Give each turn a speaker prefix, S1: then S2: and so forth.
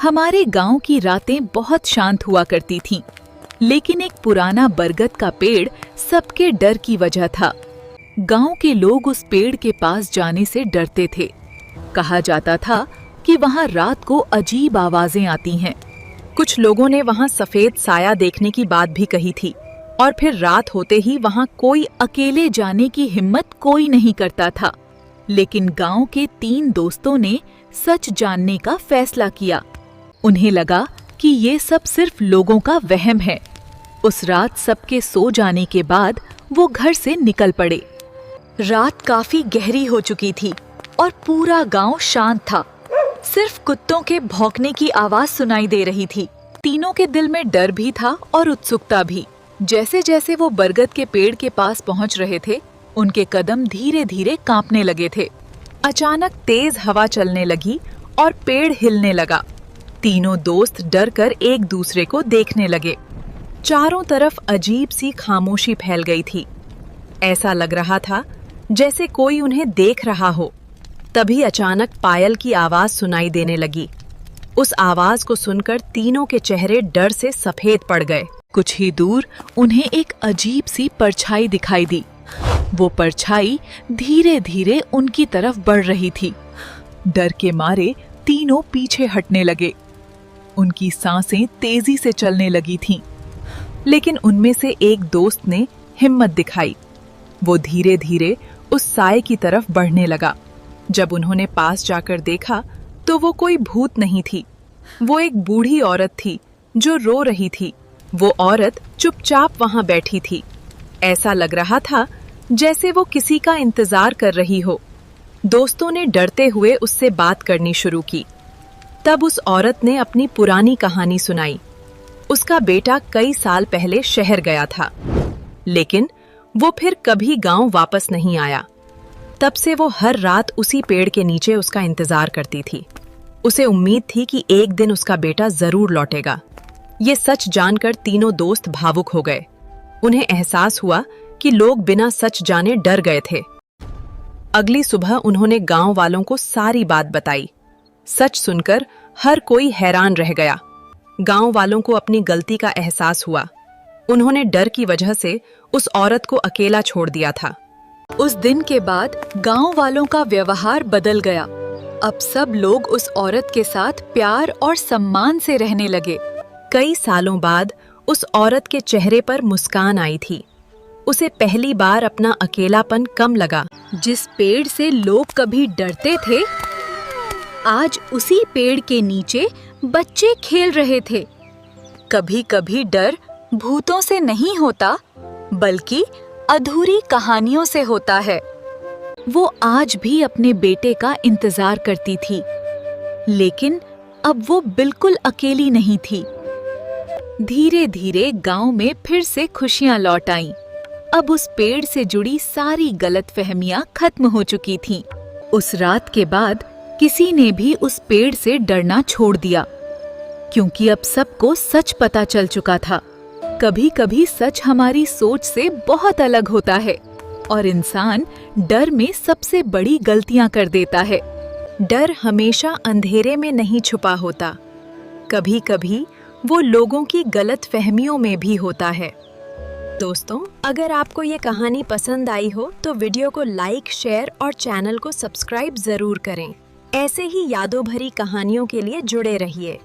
S1: हमारे गांव की रातें बहुत शांत हुआ करती थीं, लेकिन एक पुराना बरगद का पेड़ सबके डर की वजह था। गांव के लोग उस पेड़ के पास जाने से डरते थे। कहा जाता था कि वहां रात को अजीब आवाजें आती हैं।
S2: कुछ लोगों ने वहां सफेद साया देखने की बात भी कही थी, और फिर रात होते ही वहां कोई
S1: अकेले जाने की हिम्मत कोई नहीं करता था। लेकिन गांव के 3 दोस्तों ने सच जानने का फैसला किया। उन्हें लगा कि ये सब सिर्फ लोगों का वहम है। उस रात सबके सो जाने के बाद वो घर से निकल पड़े। रात काफी गहरी हो चुकी थी और पूरा गांव शांत था। सिर्फ कुत्तों के भौंकने की आवाज सुनाई दे रही थी। तीनों के दिल में डर भी था और उत्सुकता भी। जैसे जैसे वो बरगद के पेड़ के पास पहुंच रहे थे, उनके कदम धीरे धीरे कांपने लगे थे। अचानक तेज हवा चलने लगी और पेड़ हिलने लगा। तीनों दोस्त डर कर एक दूसरे को देखने लगे। चारों तरफ अजीब सी खामोशी फैल गई थी। ऐसा लग रहा था जैसे कोई उन्हें देख रहा हो। तभी अचानक पायल की आवाज सुनाई देने लगी। उस आवाज को सुनकर तीनों के चेहरे डर से सफेद पड़ गए। कुछ ही दूर उन्हें एक अजीब सी परछाई दिखाई दी। वो परछाई धीरे धीरे उनकी तरफ बढ़ रही थी। डर के मारे तीनों पीछे हटने लगे। उनकी सांसें तेजी से चलने लगी थीं। लेकिन उनमें से एक दोस्त ने हिम्मत दिखाई। वो धीरे धीरे उस साए की तरफ बढ़ने लगा। जब उन्होंने पास जाकर देखा तो वो कोई भूत नहीं थी। वो एक बूढ़ी औरत थी जो रो रही थी। वो औरत चुपचाप वहां बैठी थी। ऐसा लग रहा था जैसे वो किसी का इंतजार कर रही हो। दोस्तों ने डरते हुए उससे बात करनी शुरू की। तब उस औरत ने अपनी पुरानी कहानी सुनाई। उसका बेटा कई साल पहले शहर गया था, लेकिन वो फिर कभी गांव वापस नहीं आया। तब से वो हर रात उसी पेड़ के नीचे उसका इंतजार करती थी। उसे उम्मीद थी कि एक दिन उसका बेटा जरूर लौटेगा। ये सच जानकर तीनों दोस्त भावुक हो गए। उन्हें एहसास हुआ कि लोग बिना सच जाने डर गए थे। अगली सुबह उन्होंने गांव वालों को सारी बात बताई। सच सुनकर हर कोई हैरान रह गया। गांव वालों को अपनी गलती का एहसास हुआ। उन्होंने डर की वजह से उस औरत को अकेला छोड़ दिया था। उस दिन के बाद गांव वालों का व्यवहार बदल गया। अब सब लोग उस औरत के साथ प्यार और सम्मान से रहने लगे।
S2: कई सालों बाद उस औरत के चेहरे पर मुस्कान आई थी। उसे पहली बार अपना अकेलापन कम लगा।
S1: जिस पेड़ से लोग कभी डरते थे, आज उसी पेड़ के नीचे बच्चे खेल रहे थे। कभी कभी डर भूतों से नहीं होता, बल्कि अधूरी कहानियों से होता है। वो आज भी अपने बेटे का इंतजार करती थी, लेकिन अब वो बिल्कुल अकेली नहीं थी। धीरे धीरे गांव में फिर से खुशियां लौट आईं। अब उस पेड़ से जुड़ी सारी गलतफहमियां खत्म हो चुकी थीं। उस रात के बाद किसी ने भी उस पेड़ से डरना छोड़ दिया, क्योंकि अब सबको सच पता चल चुका था। कभी कभी सच हमारी सोच से बहुत अलग होता है और इंसान डर में सबसे बड़ी गलतियां कर देता है।
S2: डर हमेशा अंधेरे में नहीं छुपा होता। कभी कभी वो लोगों की गलतफहमियों में भी होता है। दोस्तों, अगर आपको ये कहानी पसंद आई हो तो वीडियो को लाइक, शेयर और चैनल को सब्सक्राइब जरूर करें। ऐसे ही यादों भरी कहानियों के लिए जुड़े रहिए।